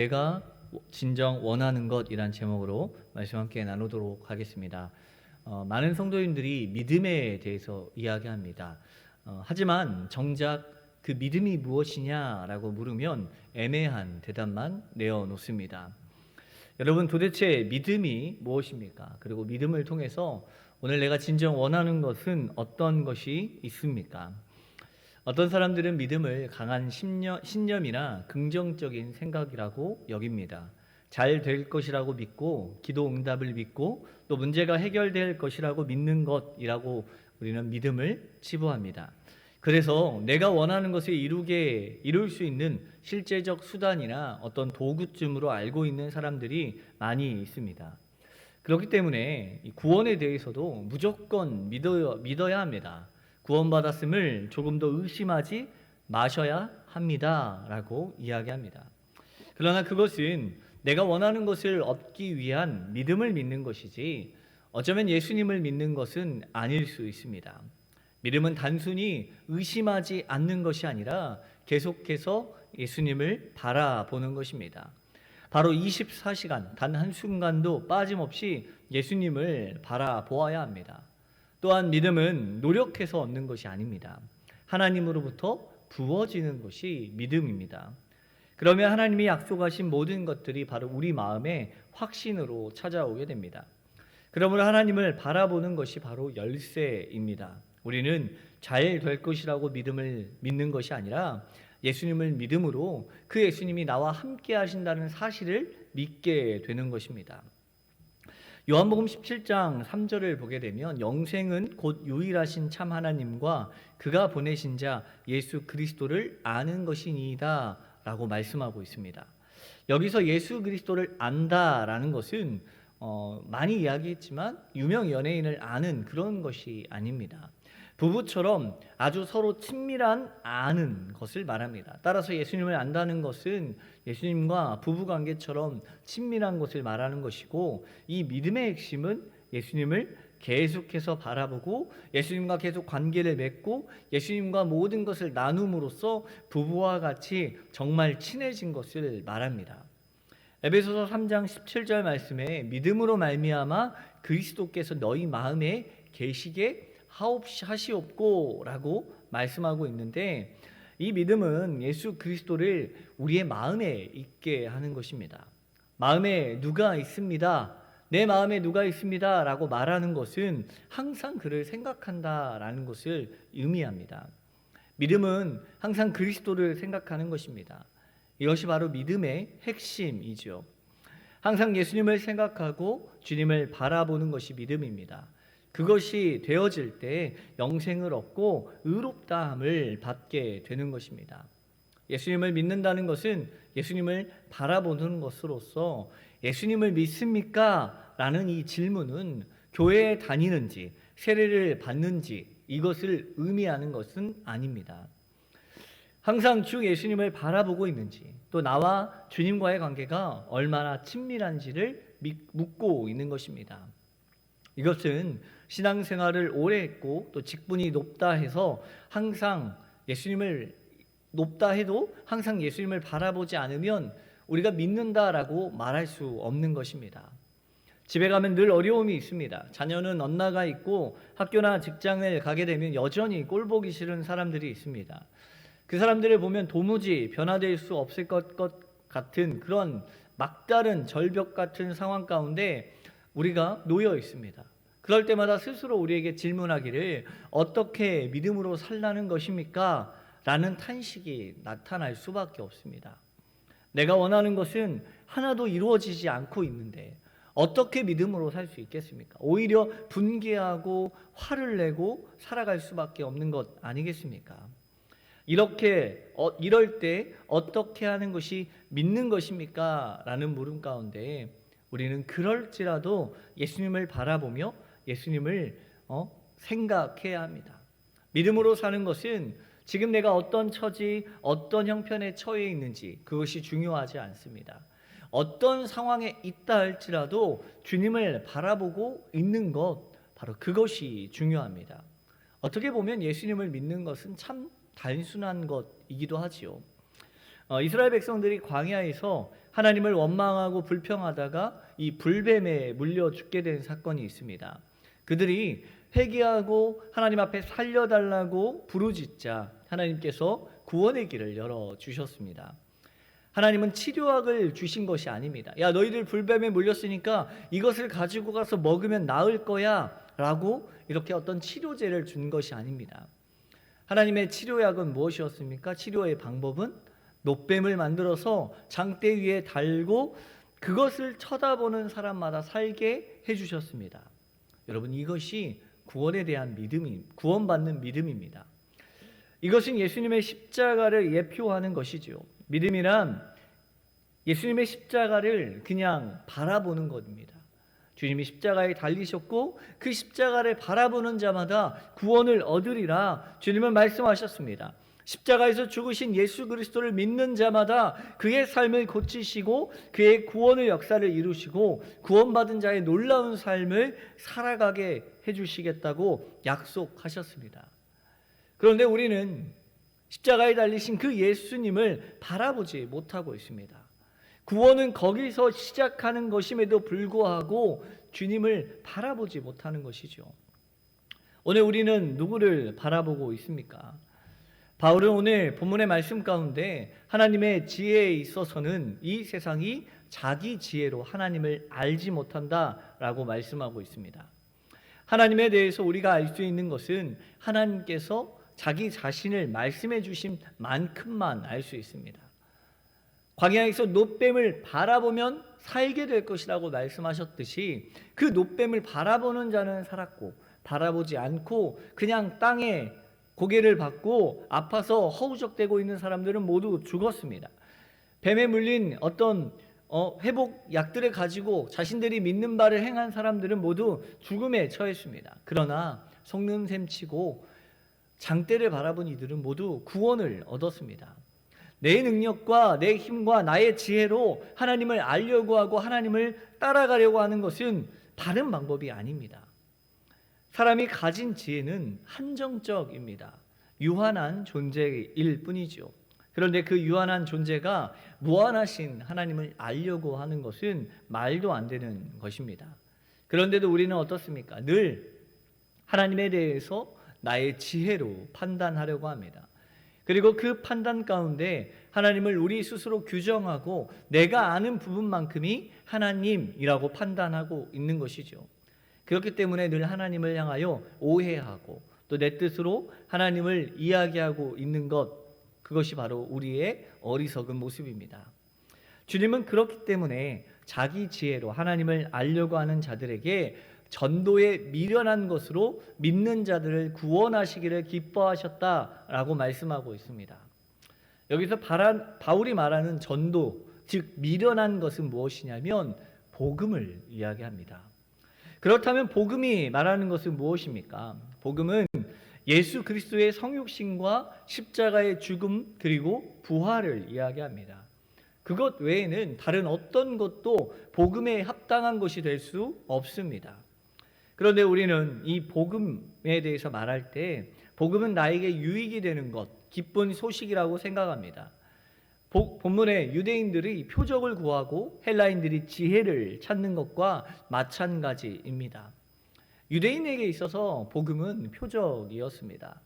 내가 진정 원하는 것이란 제목으로 말씀 함께 나누도록 하겠습니다. 많은 성도님들이 믿음에 대해서 이야기합니다. 하지만 정작 그 믿음이 무엇이냐라고 물으면 애매한 대답만 내어놓습니다. 여러분, 도대체 믿음이 무엇입니까? 그리고 믿음을 통해서 오늘 내가 진정 원하는 것은 어떤 것이 있습니까? 어떤 사람들은 믿음을 강한 신념이나 긍정적인 생각이라고 여깁니다. 잘 될 것이라고 믿고, 기도 응답을 믿고, 또 문제가 해결될 것이라고 믿는 것이라고 우리는 믿음을 치부합니다. 그래서 내가 원하는 것을 이룰 수 있는 실제적 수단이나 어떤 도구쯤으로 알고 있는 사람들이 많이 있습니다. 그렇기 때문에 구원에 대해서도 무조건 믿어야 합니다. 구원받았음을 조금 더 의심하지 마셔야 합니다 라고 이야기합니다. 그러나 그것은 내가 원하는 것을 얻기 위한 믿음을 믿는 것이지 어쩌면 예수님을 믿는 것은 아닐 수 있습니다. 믿음은 단순히 의심하지 않는 것이 아니라 계속해서 예수님을 바라보는 것입니다. 바로 24시간 단 한순간도 빠짐없이 예수님을 바라보아야 합니다. 또한 믿음은 노력해서 얻는 것이 아닙니다. 하나님으로부터 부어지는 것이 믿음입니다. 그러면 하나님이 약속하신 모든 것들이 바로 우리 마음의 확신으로 찾아오게 됩니다. 그러므로 하나님을 바라보는 것이 바로 열쇠입니다. 우리는 잘 될 것이라고 믿음을 믿는 것이 아니라 예수님을 믿음으로 그 예수님이 나와 함께 하신다는 사실을 믿게 되는 것입니다. 요한복음 17장 3절을 보게 되면 영생은 곧 유일하신 참 하나님과 그가 보내신 자 예수 그리스도를 아는 것이니이다 라고 말씀하고 있습니다. 여기서 예수 그리스도를 안다라는 것은 많이 이야기했지만 유명 연예인을 아는 그런 것이 아닙니다. 부부처럼 아주 서로 친밀한 아는 것을 말합니다. 따라서 예수님을 안다는 것은 예수님과 부부관계처럼 친밀한 것을 말하는 것이고, 이 믿음의 핵심은 예수님을 계속해서 바라보고 예수님과 계속 관계를 맺고 예수님과 모든 것을 나눔으로써 부부와 같이 정말 친해진 것을 말합니다. 에베소서 3장 17절 말씀에 믿음으로 말미암아 그리스도께서 너희 마음에 계시게 하시옵고 라고 말씀하고 있는데, 이 믿음은 예수 그리스도를 우리의 마음에 있게 하는 것입니다. 마음에 누가 있습니다, 내 마음에 누가 있습니다 라고 말하는 것은 항상 그를 생각한다라는 것을 의미합니다. 믿음은 항상 그리스도를 생각하는 것입니다. 이것이 바로 믿음의 핵심이죠. 항상 예수님을 생각하고 주님을 바라보는 것이 믿음입니다. 그것이 되어질 때 영생을 얻고 의롭다함을 받게 되는 것입니다. 예수님을 믿는다는 것은 예수님을 바라보는 것으로서 예수님을 믿습니까? 라는 이 질문은 교회에 다니는지 세례를 받는지 이것을 의미하는 것은 아닙니다. 항상 주 예수님을 바라보고 있는지, 또 나와 주님과의 관계가 얼마나 친밀한지를 묻고 있는 것입니다. 이것은 신앙생활을 오래 했고 또 직분이 높다 해서 항상 예수님을 높다 해도 항상 예수님을 바라보지 않으면 우리가 믿는다라고 말할 수 없는 것입니다. 집에 가면 늘 어려움이 있습니다. 자녀는 엇나가 있고 학교나 직장을 가게 되면 여전히 꼴보기 싫은 사람들이 있습니다. 그 사람들을 보면 도무지 변화될 수 없을 것 같은 그런 막다른 절벽 같은 상황 가운데 우리가 놓여 있습니다. 그럴 때마다 스스로 우리에게 질문하기를 어떻게 믿음으로 살라는 것입니까? 라는 탄식이 나타날 수밖에 없습니다. 내가 원하는 것은 하나도 이루어지지 않고 있는데 어떻게 믿음으로 살 수 있겠습니까? 오히려 분개하고 화를 내고 살아갈 수밖에 없는 것 아니겠습니까? 이럴 때 어떻게 하는 것이 믿는 것입니까? 라는 물음 가운데 우리는 그럴지라도 예수님을 바라보며 예수님을 생각해야 합니다. 믿음으로 사는 것은 지금 내가 어떤 처지, 어떤 형편에 처해 있는지 그것이 중요하지 않습니다. 어떤 상황에 있다 할지라도 주님을 바라보고 있는 것, 바로 그것이 중요합니다. 어떻게 보면 예수님을 믿는 것은 참 단순한 것이기도 하지요. 이스라엘 백성들이 광야에서 하나님을 원망하고 불평하다가 이 불뱀에 물려 죽게 된 사건이 있습니다. 그들이 회개하고 하나님 앞에 살려달라고 부르짖자 하나님께서 구원의 길을 열어주셨습니다. 하나님은 치료약을 주신 것이 아닙니다. 야, 너희들 불뱀에 물렸으니까 이것을 가지고 가서 먹으면 나을 거야 라고 이렇게 어떤 치료제를 준 것이 아닙니다. 하나님의 치료약은 무엇이었습니까? 치료의 방법은 노뱀을 만들어서 장대 위에 달고 그것을 쳐다보는 사람마다 살게 해주셨습니다. 여러분, 이것이 구원에 대한 믿음이, 구원받는 믿음입니다. 이것은 예수님의 십자가를 예표하는 것이죠. 믿음이란 예수님의 십자가를 그냥 바라보는 것입니다. 주님이 십자가에 달리셨고 그 십자가를 바라보는 자마다 구원을 얻으리라 주님은 말씀하셨습니다. 십자가에서 죽으신 예수 그리스도를 믿는 자마다 그의 삶을 고치시고 그의 구원의 역사를 이루시고 구원받은 자의 놀라운 삶을 살아가게 해주시겠다고 약속하셨습니다. 그런데 우리는 십자가에 달리신 그 예수님을 바라보지 못하고 있습니다. 구원은 거기서 시작하는 것임에도 불구하고 주님을 바라보지 못하는 것이죠. 오늘 우리는 누구를 바라보고 있습니까? 바울은 오늘 본문의 말씀 가운데 하나님의 지혜에 있어서는 이 세상이 자기 지혜로 하나님을 알지 못한다라고 말씀하고 있습니다. 하나님에 대해서 우리가 알 수 있는 것은 하나님께서 자기 자신을 말씀해 주신 만큼만 알 수 있습니다. 광야에서 놋뱀을 바라보면 살게 될 것이라고 말씀하셨듯이 그 놋뱀을 바라보는 자는 살았고 바라보지 않고 그냥 땅에 고개를 받고 아파서 허우적대고 있는 사람들은 모두 죽었습니다. 뱀에 물린 어떤 회복 약들을 가지고 자신들이 믿는 바를 행한 사람들은 모두 죽음에 처했습니다. 그러나 속는셈치고 장대를 바라본 이들은 모두 구원을 얻었습니다. 내 능력과 내 힘과 나의 지혜로 하나님을 알려고 하고 하나님을 따라가려고 하는 것은 바른 방법이 아닙니다. 사람이 가진 지혜는 한정적입니다. 유한한 존재일 뿐이죠. 그런데 그 유한한 존재가 무한하신 하나님을 알려고 하는 것은 말도 안 되는 것입니다. 그런데도 우리는 어떻습니까? 늘 하나님에 대해서 나의 지혜로 판단하려고 합니다. 그리고 그 판단 가운데 하나님을 우리 스스로 규정하고 내가 아는 부분만큼이 하나님이라고 판단하고 있는 것이죠. 그렇기 때문에 늘 하나님을 향하여 오해하고 또 내 뜻으로 하나님을 이야기하고 있는 것, 그것이 바로 우리의 어리석은 모습입니다. 주님은 그렇기 때문에 자기 지혜로 하나님을 알려고 하는 자들에게 전도에 미련한 것으로 믿는 자들을 구원하시기를 기뻐하셨다라고 말씀하고 있습니다. 여기서 바울이 말하는 전도, 즉 미련한 것은 무엇이냐면 복음을 이야기합니다. 그렇다면 복음이 말하는 것은 무엇입니까? 복음은 예수 그리스도의 성육신과 십자가의 죽음 그리고 부활을 이야기합니다. 그것 외에는 다른 어떤 것도 복음에 합당한 것이 될 수 없습니다. 그런데 우리는 이 복음에 대해서 말할 때 복음은 나에게 유익이 되는 것, 기쁜 소식이라고 생각합니다. 본문에 유대인들이 표적을 구하고 헬라인들이 지혜를 찾는 것과 마찬가지입니다. 유대인에게 있어서 복음은 표적이었습니다.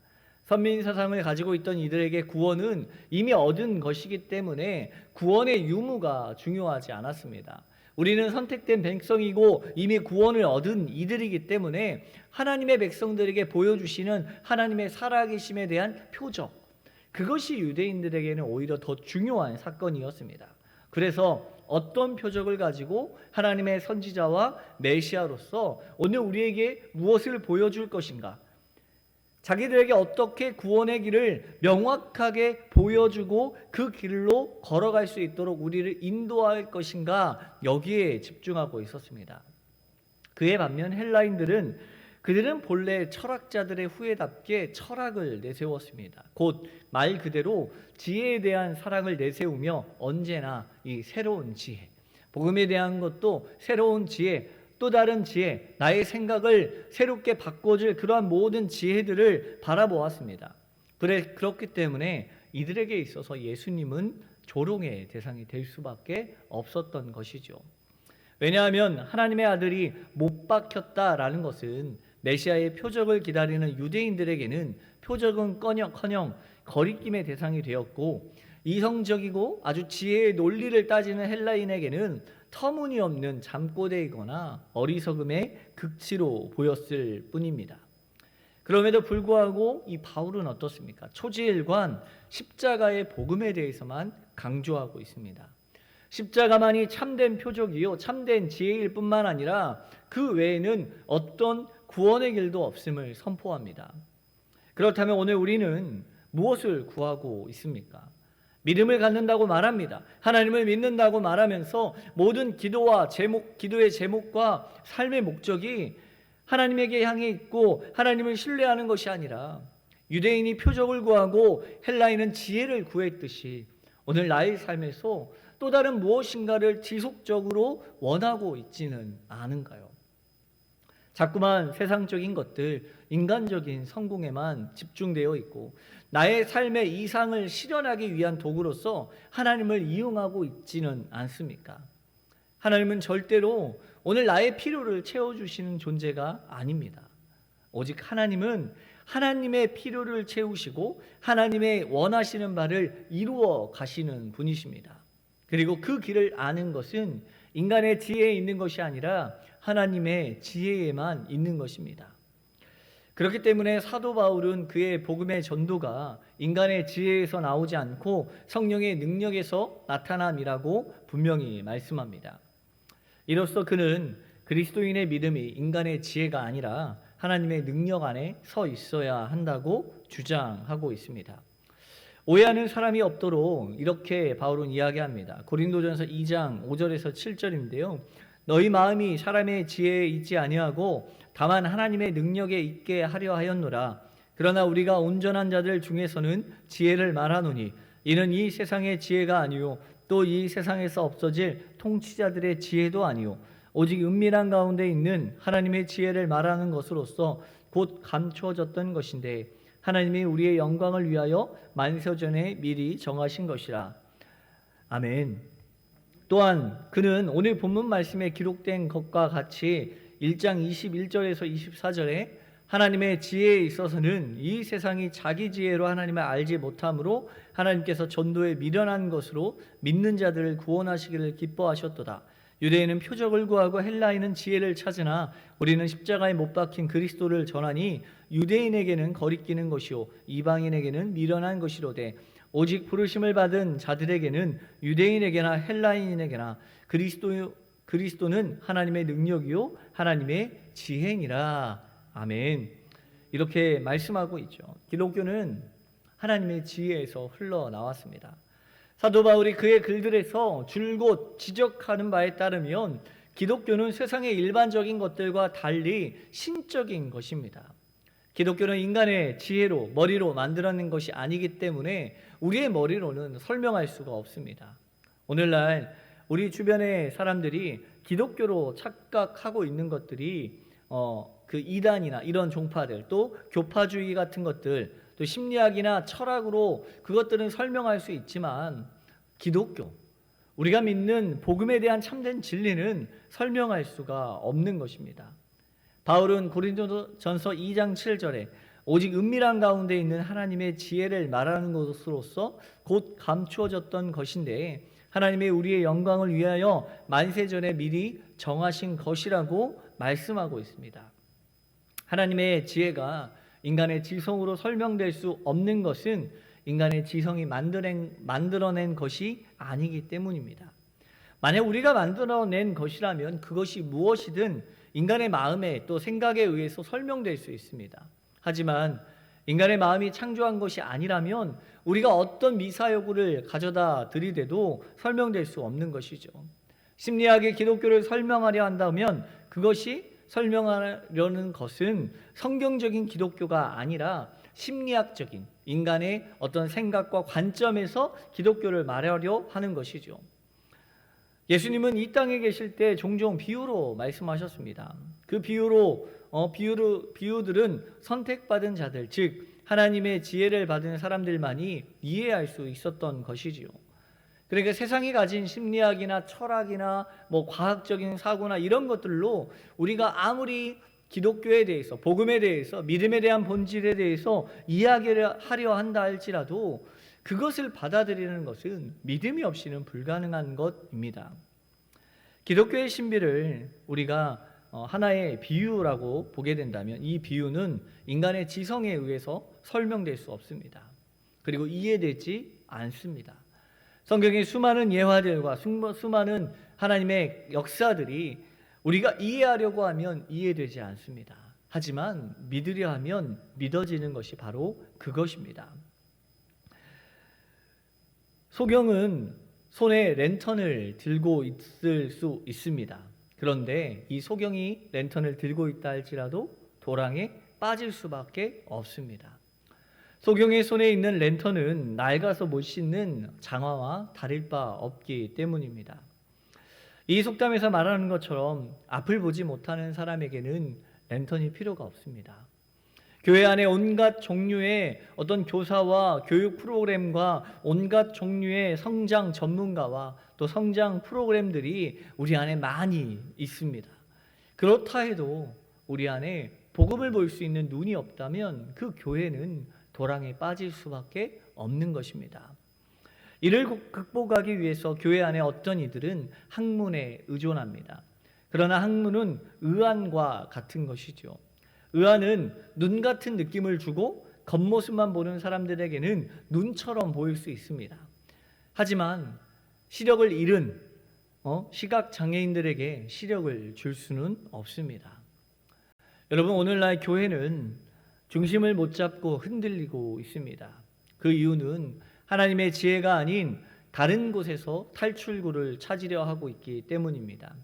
선민 사상을 가지고 있던 이들에게 구원은 이미 얻은 것이기 때문에 구원의 유무가 중요하지 않았습니다. 우리는 선택된 백성이고 이미 구원을 얻은 이들이기 때문에 하나님의 백성들에게 보여주시는 하나님의 살아계심에 대한 표적, 그것이 유대인들에게는 오히려 더 중요한 사건이었습니다. 그래서 어떤 표적을 가지고 하나님의 선지자와 메시아로서 오늘 우리에게 무엇을 보여줄 것인가, 자기들에게 어떻게 구원의 길을 명확하게 보여주고 그 길로 걸어갈 수 있도록 우리를 인도할 것인가, 여기에 집중하고 있었습니다. 그에 반면 헬라인들은 그들은 본래 철학자들의 후예답게 철학을 내세웠습니다. 곧 말 그대로 지혜에 대한 사랑을 내세우며 언제나 이 새로운 지혜, 복음에 대한 것도 새로운 지혜, 또 다른 지혜, 나의 생각을 새롭게 바꿔줄 그러한 모든 지혜들을 바라보았습니다. 그렇기 때문에 이들에게 있어서 예수님은 조롱의 대상이 될 수밖에 없었던 것이죠. 왜냐하면 하나님의 아들이 못 박혔다라는 것은 메시아의 표적을 기다리는 유대인들에게는 표적은커녕 거리낌의 대상이 되었고, 이성적이고 아주 지혜의 논리를 따지는 헬라인에게는 터무니없는 잠꼬대이거나 어리석음의 극치로 보였을 뿐입니다. 그럼에도 불구하고 이 바울은 어떻습니까? 초지일관 십자가의 복음에 대해서만 강조하고 있습니다. 십자가만이 참된 표적이요 참된 지혜일 뿐만 아니라 그 외에는 어떤 구원의 길도 없음을 선포합니다. 그렇다면 오늘 우리는 무엇을 구하고 있습니까? 믿음을 갖는다고 말합니다. 하나님을 믿는다고 말하면서 모든 기도의 제목과 삶의 목적이 하나님에게 향해 있고 하나님을 신뢰하는 것이 아니라 유대인이 표적을 구하고 헬라인은 지혜를 구했듯이 오늘 나의 삶에서 또 다른 무엇인가를 지속적으로 원하고 있지는 않은가요? 자꾸만 세상적인 것들, 인간적인 성공에만 집중되어 있고 나의 삶의 이상을 실현하기 위한 도구로서 하나님을 이용하고 있지는 않습니까? 하나님은 절대로 오늘 나의 필요를 채워주시는 존재가 아닙니다. 오직 하나님은 하나님의 필요를 채우시고 하나님의 원하시는 바를 이루어 가시는 분이십니다. 그리고 그 길을 아는 것은 인간의 지혜에 있는 것이 아니라 하나님의 지혜에만 있는 것입니다. 그렇기 때문에 사도 바울은 그의 복음의 전도가 인간의 지혜에서 나오지 않고 성령의 능력에서 나타남이라고 분명히 말씀합니다. 이로써 그는 그리스도인의 믿음이 인간의 지혜가 아니라 하나님의 능력 안에 서 있어야 한다고 주장하고 있습니다. 오해하는 사람이 없도록 이렇게 바울은 이야기합니다. 고린도전서 2장 5절에서 7절인데요. 너희 마음이 사람의 지혜에 있지 아니하고 다만 하나님의 능력에 있게 하려 하였노라. 그러나 우리가 온전한 자들 중에서는 지혜를 말하노니 이는 이 세상의 지혜가 아니요 또 이 세상에서 없어질 통치자들의 지혜도 아니요 오직 은밀한 가운데 있는 하나님의 지혜를 말하는 것으로서 곧 감추어졌던 것인데 하나님이 우리의 영광을 위하여 만세전에 미리 정하신 것이라. 아멘. 또한 그는 오늘 본문 말씀에 기록된 것과 같이 1장 21절에서 24절에 하나님의 지혜에 있어서는 이 세상이 자기 지혜로 하나님을 알지 못함으로 하나님께서 전도에 미련한 것으로 믿는 자들을 구원하시기를 기뻐하셨도다. 유대인은 표적을 구하고 헬라인은 지혜를 찾으나 우리는 십자가에 못 박힌 그리스도를 전하니 유대인에게는 거리끼는 것이요 이방인에게는 미련한 것이로되 오직 부르심을 받은 자들에게는 유대인에게나 헬라인에게나 그리스도는 하나님의 능력이요 하나님의 지혜니라. 아멘. 이렇게 말씀하고 있죠. 기독교는 하나님의 지혜에서 흘러나왔습니다. 사도 바울이 그의 글들에서 줄곧 지적하는 바에 따르면 기독교는 세상의 일반적인 것들과 달리 신적인 것입니다. 기독교는 인간의 지혜로 머리로 만들어낸 것이 아니기 때문에 우리의 머리로는 설명할 수가 없습니다. 오늘날 우리 주변의 사람들이 기독교로 착각하고 있는 것들이 그 이단이나 이런 종파들, 또 교파주의 같은 것들, 또 심리학이나 철학으로 그것들은 설명할 수 있지만 기독교, 우리가 믿는 복음에 대한 참된 진리는 설명할 수가 없는 것입니다. 바울은 고린도전서 2장 7절에 오직 은밀한 가운데 있는 하나님의 지혜를 말하는 것으로서 곧 감추어졌던 것인데 하나님의 우리의 영광을 위하여 만세전에 미리 정하신 것이라고 말씀하고 있습니다. 하나님의 지혜가 인간의 지성으로 설명될 수 없는 것은 인간의 지성이 만들어낸 것이 아니기 때문입니다. 만약 우리가 만들어낸 것이라면 그것이 무엇이든 인간의 마음에 또 생각에 의해서 설명될 수 있습니다. 하지만 인간의 마음이 창조한 것이 아니라면 우리가 어떤 미사여구를 가져다 들이대도 설명될 수 없는 것이죠. 심리학이 기독교를 설명하려 한다면 그것이 설명하려는 것은 성경적인 기독교가 아니라 심리학적인 인간의 어떤 생각과 관점에서 기독교를 말하려 하는 것이죠. 예수님은 이 땅에 계실 때 종종 비유로 말씀하셨습니다. 그 비유들은 선택받은 자들, 즉 하나님의 지혜를 받은 사람들만이 이해할 수 있었던 것이지요. 그러니까 세상이 가진 심리학이나 철학이나 뭐 과학적인 사고나 이런 것들로 우리가 아무리 기독교에 대해서, 복음에 대해서, 믿음에 대한 본질에 대해서 이야기를 하려 한다 할지라도 그것을 받아들이는 것은 믿음이 없이는 불가능한 것입니다. 기독교의 신비를 우리가 하나의 비유라고 보게 된다면 이 비유는 인간의 지성에 의해서 설명될 수 없습니다. 그리고 이해되지 않습니다. 성경의 수많은 예화들과 수많은 하나님의 역사들이 우리가 이해하려고 하면 이해되지 않습니다. 하지만 믿으려 하면 믿어지는 것이 바로 그것입니다. 소경은 손에 랜턴을 들고 있을 수 있습니다. 그런데 이 소경이 랜턴을 들고 있다 할지라도 도랑에 빠질 수밖에 없습니다. 소경의 손에 있는 랜턴은 낡아서 못 씻는 장화와 다를 바 없기 때문입니다. 이 속담에서 말하는 것처럼 앞을 보지 못하는 사람에게는 랜턴이 필요가 없습니다. 교회 안에 온갖 종류의 어떤 교사와 교육 프로그램과 온갖 종류의 성장 전문가와 또 성장 프로그램들이 우리 안에 많이 있습니다. 그렇다 해도 우리 안에 복음을 볼 수 있는 눈이 없다면 그 교회는 도랑에 빠질 수밖에 없는 것입니다. 이를 극복하기 위해서 교회 안에 어떤 이들은 학문에 의존합니다. 그러나 학문은 의안과 같은 것이죠. 의안은 눈 같은 느낌을 주고 겉모습만 보는 사람들에게는 눈처럼 보일 수 있습니다. 하지만 시력을 잃은 시각장애인들에게 시력을 줄 수는 없습니다. 여러분, 오늘날 교회는 중심을 못 잡고 흔들리고 있습니다. 그 이유는 하나님의 지혜가 아닌 다른 곳에서 탈출구를 찾으려 하고 있기 때문입니다.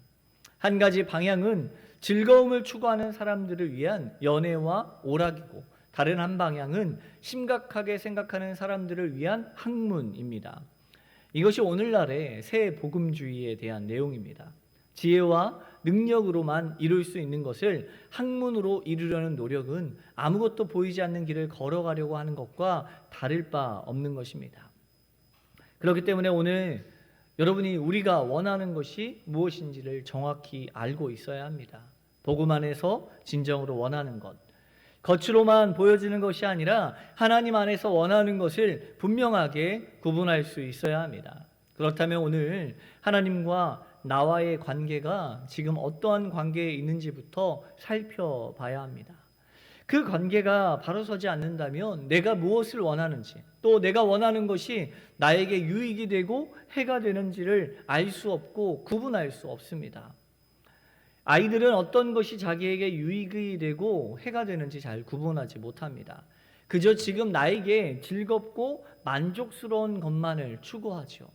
한 가지 방향은 즐거움을 추구하는 사람들을 위한 연애와 오락이고, 다른 한 방향은 심각하게 생각하는 사람들을 위한 학문입니다. 이것이 오늘날의 새 복음주의에 대한 내용입니다. 지혜와 능력으로만 이룰 수 있는 것을 학문으로 이루려는 노력은 아무것도 보이지 않는 길을 걸어가려고 하는 것과 다를 바 없는 것입니다. 그렇기 때문에 오늘 여러분이 우리가 원하는 것이 무엇인지를 정확히 알고 있어야 합니다. 복음 안에서 진정으로 원하는 것, 겉으로만 보여지는 것이 아니라 하나님 안에서 원하는 것을 분명하게 구분할 수 있어야 합니다. 그렇다면 오늘 하나님과 나와의 관계가 지금 어떠한 관계에 있는지부터 살펴봐야 합니다. 그 관계가 바로 서지 않는다면 내가 무엇을 원하는지, 또 내가 원하는 것이 나에게 유익이 되고 해가 되는지를 알 수 없고 구분할 수 없습니다. 아이들은 어떤 것이 자기에게 유익이 되고 해가 되는지 잘 구분하지 못합니다. 그저 지금 나에게 즐겁고 만족스러운 것만을 추구하죠.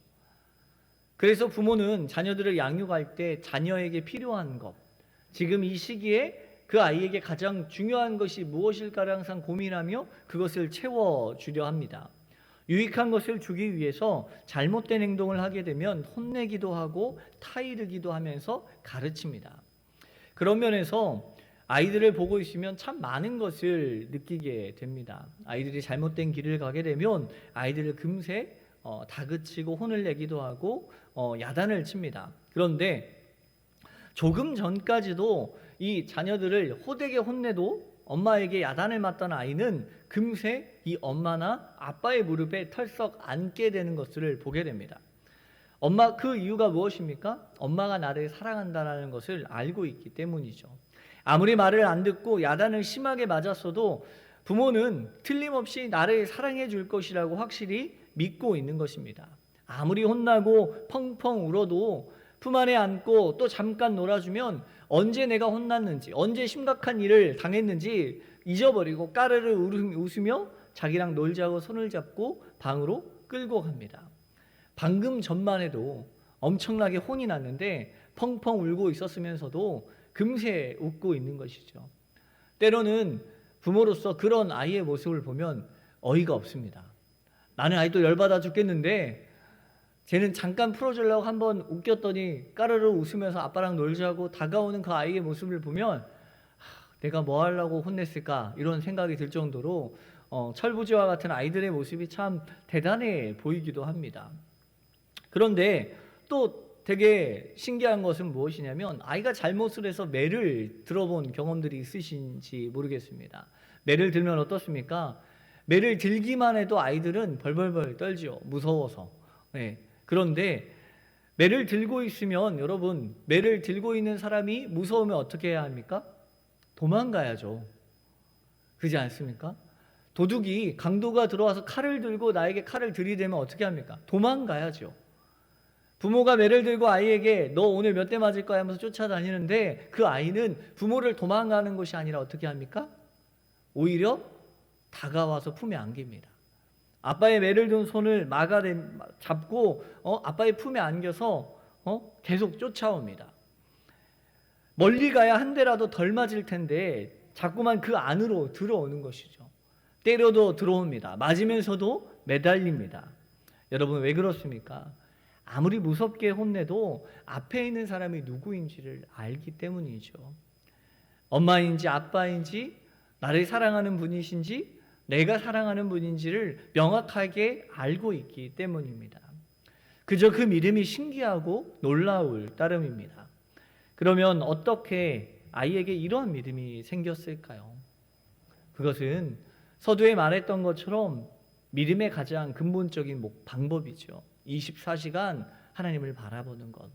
그래서 부모는 자녀들을 양육할 때 자녀에게 필요한 것, 지금 이 시기에 그 아이에게 가장 중요한 것이 무엇일까를 항상 고민하며 그것을 채워주려 합니다. 유익한 것을 주기 위해서 잘못된 행동을 하게 되면 혼내기도 하고 타이르기도 하면서 가르칩니다. 그런 면에서 아이들을 보고 있으면 참 많은 것을 느끼게 됩니다. 아이들이 잘못된 길을 가게 되면 아이들을 금세 다그치고 혼을 내기도 하고 야단을 칩니다. 그런데 조금 전까지도 이 자녀들을 호되게 혼내도 엄마에게 야단을 맞던 아이는 금세 이 엄마나 아빠의 무릎에 털썩 앉게 되는 것을 보게 됩니다. 그 이유가 무엇입니까? 엄마가 나를 사랑한다는 것을 알고 있기 때문이죠. 아무리 말을 안 듣고 야단을 심하게 맞았어도 부모는 틀림없이 나를 사랑해 줄 것이라고 확실히 믿고 있는 것입니다. 아무리 혼나고 펑펑 울어도 품 안에 안고 또 잠깐 놀아주면 언제 내가 혼났는지, 언제 심각한 일을 당했는지 잊어버리고 까르르 웃으며 자기랑 놀자고 손을 잡고 방으로 끌고 갑니다. 방금 전만 해도 엄청나게 혼이 났는데 펑펑 울고 있었으면서도 금세 웃고 있는 것이죠. 때로는 부모로서 그런 아이의 모습을 보면 어이가 없습니다. 나는 아직도 열받아 죽겠는데 쟤는 잠깐 풀어주려고 한번 웃겼더니 까르르 웃으면서 아빠랑 놀자고 다가오는 그 아이의 모습을 보면 내가 뭐 하려고 혼냈을까 이런 생각이 들 정도로 철부지와 같은 아이들의 모습이 참 대단해 보이기도 합니다. 그런데 또 되게 신기한 것은 무엇이냐면 아이가 잘못을 해서 매를 들어본 경험들이 있으신지 모르겠습니다. 매를 들면 어떻습니까? 매를 들기만 해도 아이들은 벌벌벌 떨죠. 무서워서. 네. 그런데 매를 들고 있으면 여러분, 매를 들고 있는 사람이 무서우면 어떻게 해야 합니까? 도망가야죠. 그렇지 않습니까? 도둑이 강도가 들어와서 칼을 들고 나에게 칼을 들이대면 어떻게 합니까? 도망가야죠. 부모가 매를 들고 아이에게 너 오늘 몇 대 맞을 거야 하면서 쫓아다니는데 그 아이는 부모를 도망가는 것이 아니라 어떻게 합니까? 오히려 다가와서 품에 안깁니다. 아빠의 매를 든 손을 잡고 아빠의 품에 안겨서 계속 쫓아옵니다. 멀리 가야 한 대라도 덜 맞을 텐데 자꾸만 그 안으로 들어오는 것이죠. 때려도 들어옵니다. 맞으면서도 매달립니다. 여러분 왜 그렇습니까? 아무리 무섭게 혼내도 앞에 있는 사람이 누구인지를 알기 때문이죠. 엄마인지 아빠인지 나를 사랑하는 분이신지 내가 사랑하는 분인지를 명확하게 알고 있기 때문입니다. 그저 그 믿음이 신기하고 놀라울 따름입니다. 그러면 어떻게 아이에게 이러한 믿음이 생겼을까요? 그것은 서두에 말했던 것처럼 믿음의 가장 근본적인 방법이죠. 24시간 하나님을 바라보는 것.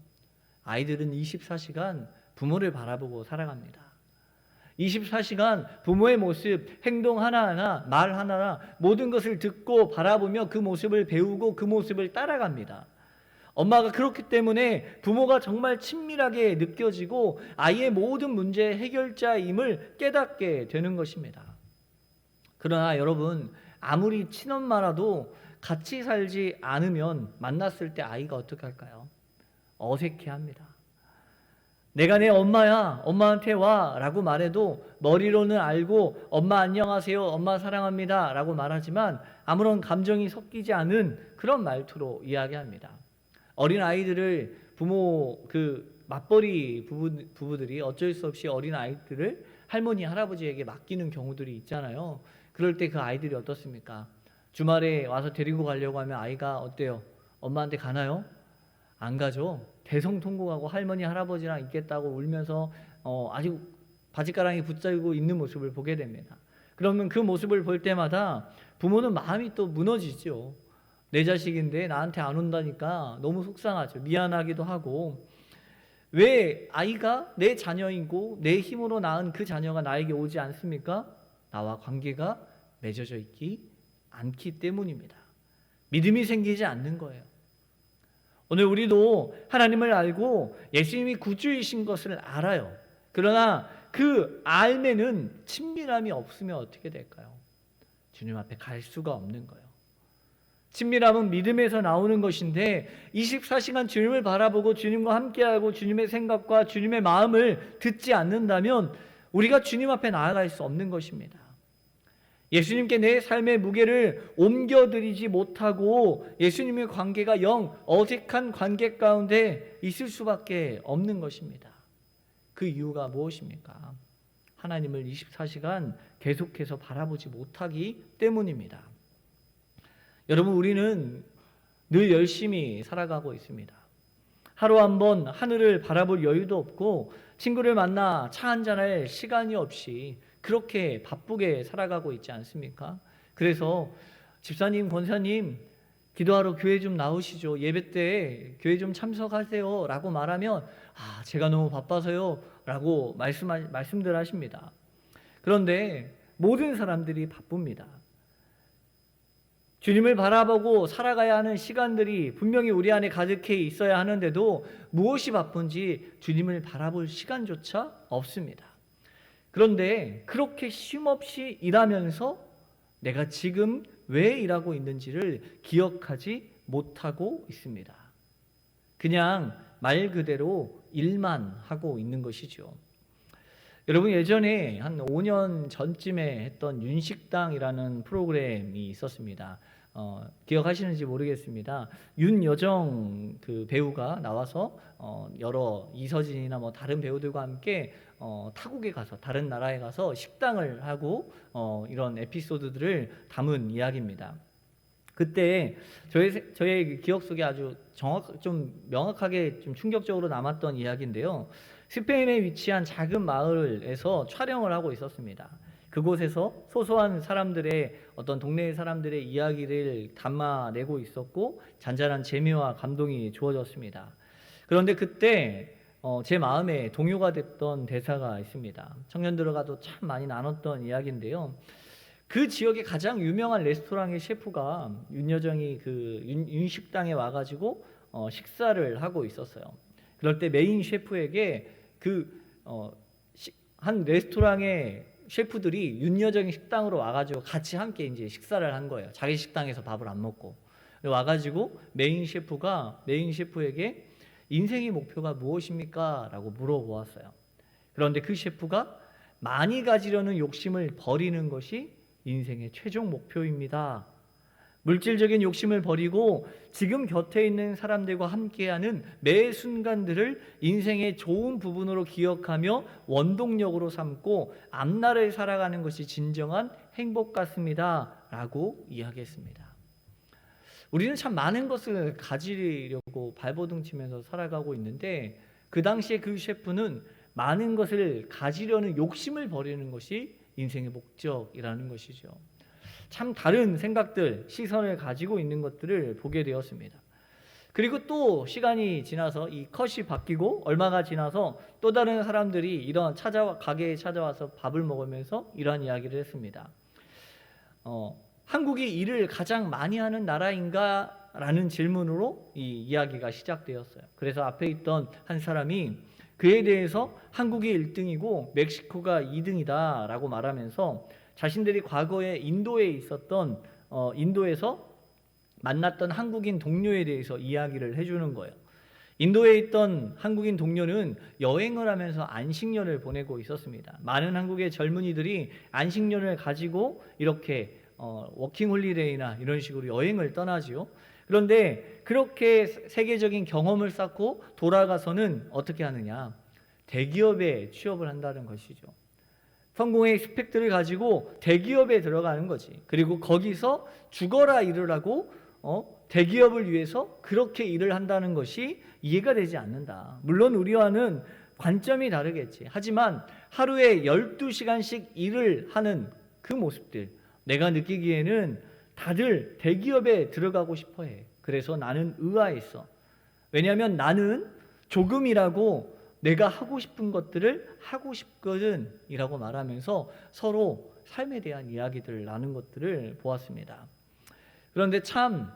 아이들은 24시간 부모를 바라보고 살아갑니다. 24시간 부모의 모습, 행동 하나하나, 말 하나하나 모든 것을 듣고 바라보며 그 모습을 배우고 그 모습을 따라갑니다. 엄마가 그렇기 때문에 부모가 정말 친밀하게 느껴지고 아이의 모든 문제의 해결자임을 깨닫게 되는 것입니다. 그러나 여러분, 아무리 친엄마라도 같이 살지 않으면 만났을 때 아이가 어떻게 할까요? 어색해합니다. 내가 내 엄마야, 엄마한테 와 라고 말해도 머리로는 알고 엄마 안녕하세요, 엄마 사랑합니다 라고 말하지만 아무런 감정이 섞이지 않은 그런 말투로 이야기합니다. 어린 아이들을 맞벌이 부부들이 어쩔 수 없이 어린 아이들을 할머니, 할아버지에게 맡기는 경우들이 있잖아요. 그럴 때 그 아이들이 어떻습니까? 주말에 와서 데리고 가려고 하면 아이가 어때요? 엄마한테 가나요? 안 가죠. 대성통곡하고 할머니, 할아버지랑 있겠다고 울면서 아주 바짓가랑이 붙잡고 있는 모습을 보게 됩니다. 그러면 그 모습을 볼 때마다 부모는 마음이 또 무너지죠. 내 자식인데 나한테 안 온다니까 너무 속상하죠. 미안하기도 하고 왜 아이가 내 자녀이고 내 힘으로 낳은 그 자녀가 나에게 오지 않습니까? 나와 관계가 맺어져 있기 않기 때문입니다. 믿음이 생기지 않는 거예요. 오늘 우리도 하나님을 알고 예수님이 구주이신 것을 알아요. 그러나 그 알매는 친밀함이 없으면 어떻게 될까요? 주님 앞에 갈 수가 없는 거예요. 친밀함은 믿음에서 나오는 것인데 24시간 주님을 바라보고 주님과 함께하고 주님의 생각과 주님의 마음을 듣지 않는다면 우리가 주님 앞에 나아갈 수 없는 것입니다. 예수님께 내 삶의 무게를 옮겨드리지 못하고 예수님의 관계가 영 어색한 관계 가운데 있을 수밖에 없는 것입니다. 그 이유가 무엇입니까? 하나님을 24시간 계속해서 바라보지 못하기 때문입니다. 여러분, 우리는 늘 열심히 살아가고 있습니다. 하루 한 번 하늘을 바라볼 여유도 없고 친구를 만나 차 한잔할 시간이 없이 그렇게 바쁘게 살아가고 있지 않습니까? 그래서 집사님, 권사님 기도하러 교회 좀 나오시죠. 예배 때 교회 좀 참석하세요 라고 말하면 제가 너무 바빠서요 라고 말씀들 하십니다. 그런데 모든 사람들이 바쁩니다. 주님을 바라보고 살아가야 하는 시간들이 분명히 우리 안에 가득해 있어야 하는데도 무엇이 바쁜지 주님을 바라볼 시간조차 없습니다. 그런데 그렇게 쉼없이 일하면서 내가 지금 왜 일하고 있는지를 기억하지 못하고 있습니다. 그냥 말 그대로 일만 하고 있는 것이죠. 여러분, 예전에 한 5년 전쯤에 했던 윤식당이라는 프로그램이 있었습니다. 기억하시는지 모르겠습니다. 윤여정 그 배우가 나와서 여러 이서진이나 뭐 다른 배우들과 함께 타국에 가서 다른 나라에 가서 식당을 하고 이런 에피소드들을 담은 이야기입니다. 그때 저의 기억 속에 아주 좀 명확하게 좀 충격적으로 남았던 이야기인데요. 스페인에 위치한 작은 마을에서 촬영을 하고 있었습니다. 그곳에서 소소한 사람들의 어떤 동네 사람들의 이야기를 담아내고 있었고 잔잔한 재미와 감동이 주어졌습니다. 그런데 그때 제 마음에 동요가 됐던 대사가 있습니다. 청년들과도 참 많이 나눴던 이야기인데요. 그 지역의 가장 유명한 레스토랑의 셰프가 윤여정이 그 윤식당에 와가지고 식사를 하고 있었어요. 그럴 때 메인 셰프에게 한 레스토랑의 셰프들이 윤여정의 식당으로 와가지고 같이 함께 이제 식사를 한 거예요. 자기 식당에서 밥을 안 먹고 와가지고 메인 셰프에게 인생의 목표가 무엇입니까? 라고 물어보았어요. 그런데 그 셰프가 많이 가지려는 욕심을 버리는 것이 인생의 최종 목표입니다. 물질적인 욕심을 버리고 지금 곁에 있는 사람들과 함께하는 매 순간들을 인생의 좋은 부분으로 기억하며 원동력으로 삼고 앞날을 살아가는 것이 진정한 행복 같습니다. 라고 이야기했습니다. 우리는 참 많은 것을 가지려고 발버둥 치면서 살아가고 있는데 그 당시에 그 셰프는 많은 것을 가지려는 욕심을 버리는 것이 인생의 목적이라는 것이죠. 참 다른 생각들, 시선을 가지고 있는 것들을 보게 되었습니다. 그리고 또 시간이 지나서 이 컷이 바뀌고 얼마가 지나서 또 다른 사람들이 이런 가게에 찾아와서 밥을 먹으면서 이러한 이야기를 했습니다. 한국이 일을 가장 많이 하는 나라인가? 라는 질문으로 이 이야기가 시작되었어요. 그래서 앞에 있던 한 사람이 그에 대해서 한국이 1등이고 멕시코가 2등이다 라고 말하면서 자신들이 과거에 인도에서 만났던 한국인 동료에 대해서 이야기를 해주는 거예요. 인도에 있던 한국인 동료는 여행을 하면서 안식년을 보내고 있었습니다. 많은 한국의 젊은이들이 안식년을 가지고 이렇게 워킹홀리데이나 이런 식으로 여행을 떠나지요. 그런데 그렇게 세계적인 경험을 쌓고 돌아가서는 어떻게 하느냐? 대기업에 취업을 한다는 것이죠. 성공의 스펙들을 가지고 대기업에 들어가는 거지. 그리고 거기서 죽어라 일을 하고 대기업을 위해서 그렇게 일을 한다는 것이 이해가 되지 않는다. 물론 우리와는 관점이 다르겠지. 하지만 하루에 12시간씩 일을 하는 그 모습들, 내가 느끼기에는 다들 대기업에 들어가고 싶어 해. 그래서 나는 의아했어. 왜냐하면 나는 조금이라고 내가 하고 싶은 것들을 하고 싶거든 이라고 말하면서 서로 삶에 대한 이야기들을 나눈 것들을 보았습니다. 그런데 참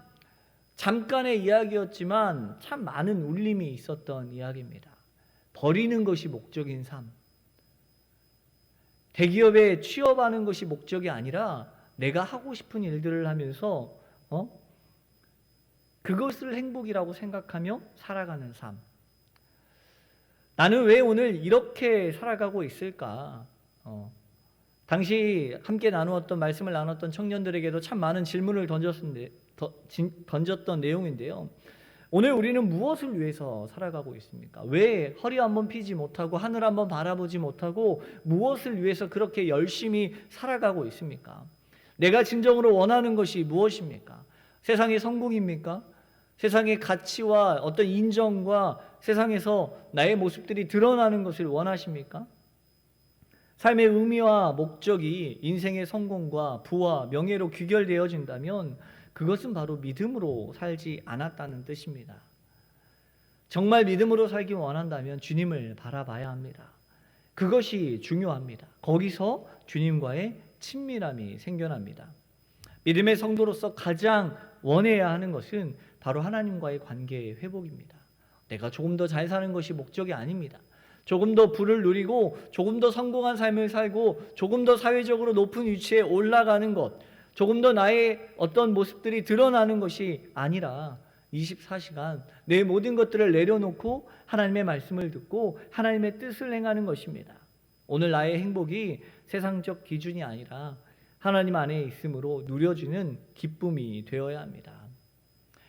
잠깐의 이야기였지만 참 많은 울림이 있었던 이야기입니다. 버리는 것이 목적인 삶. 대기업에 취업하는 것이 목적이 아니라 내가 하고 싶은 일들을 하면서 그것을 행복이라고 생각하며 살아가는 삶. 나는 왜 오늘 이렇게 살아가고 있을까? 당시 함께 말씀을 나눴던 청년들에게도 참 많은 질문을 던졌던 내용인데요. 오늘 우리는 무엇을 위해서 살아가고 있습니까? 왜 허리 한번 피지 못하고 하늘 한번 바라보지 못하고 무엇을 위해서 그렇게 열심히 살아가고 있습니까? 내가 진정으로 원하는 것이 무엇입니까? 세상의 성공입니까? 세상의 가치와 어떤 인정과 세상에서 나의 모습들이 드러나는 것을 원하십니까? 삶의 의미와 목적이 인생의 성공과 부와 명예로 귀결되어진다면 그것은 바로 믿음으로 살지 않았다는 뜻입니다. 정말 믿음으로 살기 원한다면 주님을 바라봐야 합니다. 그것이 중요합니다. 거기서 주님과의 친밀함이 생겨납니다. 믿음의 성도로서 가장 원해야 하는 것은 바로 하나님과의 관계의 회복입니다. 내가 조금 더 잘 사는 것이 목적이 아닙니다. 조금 더 부를 누리고 조금 더 성공한 삶을 살고 조금 더 사회적으로 높은 위치에 올라가는 것, 조금 더 나의 어떤 모습들이 드러나는 것이 아니라 24시간 내 모든 것들을 내려놓고 하나님의 말씀을 듣고 하나님의 뜻을 행하는 것입니다. 오늘 나의 행복이 세상적 기준이 아니라 하나님 안에 있음으로 누려지는 기쁨이 되어야 합니다.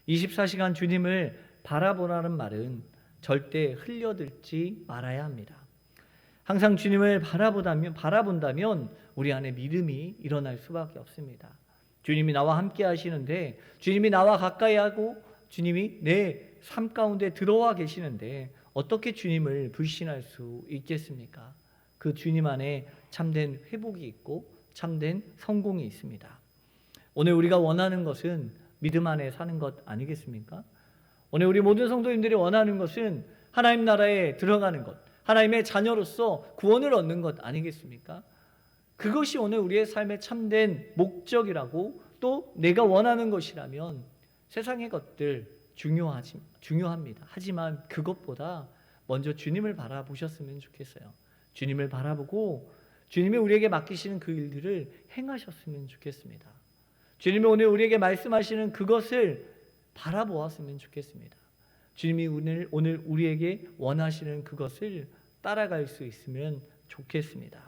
24시간 주님을 바라보라는 말은 절대 흘려들지 말아야 합니다. 항상 주님을 바라본다면 우리 안에 믿음이 일어날 수밖에 없습니다. 주님이 나와 함께 하시는데, 주님이 나와 가까이 하고 주님이 내 삶 가운데 들어와 계시는데 어떻게 주님을 불신할 수 있겠습니까? 그 주님 안에 참된 회복이 있고 참된 성공이 있습니다. 오늘 우리가 원하는 것은 믿음 안에 사는 것 아니겠습니까? 오늘 우리 모든 성도님들이 원하는 것은 하나님 나라에 들어가는 것, 하나님의 자녀로서 구원을 얻는 것 아니겠습니까? 그것이 오늘 우리의 삶의 참된 목적이라고, 또 내가 원하는 것이라면 세상의 것들 중요합니다. 하지만 그것보다 먼저 주님을 바라보셨으면 좋겠어요. 주님을 바라보고 주님이 우리에게 맡기시는 그 일들을 행하셨으면 좋겠습니다. 주님이 오늘 우리에게 말씀하시는 그것을 바라보았으면 좋겠습니다. 주님이 오늘 우리에게 원하시는 그것을 따라갈 수 있으면 좋겠습니다.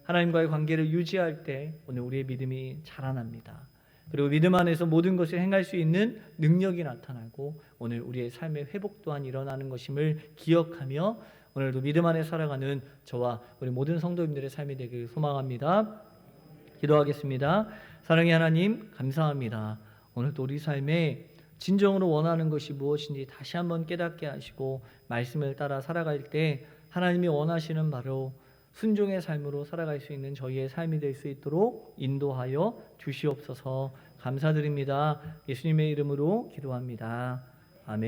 하나님과의 관계를 유지할 때 오늘 우리의 믿음이 자라납니다. 그리고 믿음 안에서 모든 것을 행할 수 있는 능력이 나타나고 오늘 우리의 삶의 회복 또한 일어나는 것임을 기억하며 오늘도 믿음 안에 살아가는 저와 우리 모든 성도님들의 삶이 되길 소망합니다. 기도하겠습니다. 사랑의 하나님, 감사합니다. 오늘도 우리 삶에 진정으로 원하는 것이 무엇인지 다시 한번 깨닫게 하시고 말씀을 따라 살아갈 때 하나님이 원하시는 바로 순종의 삶으로 살아갈 수 있는 저희의 삶이 될 수 있도록 인도하여 주시옵소서. 감사드립니다. 예수님의 이름으로 기도합니다. 아멘.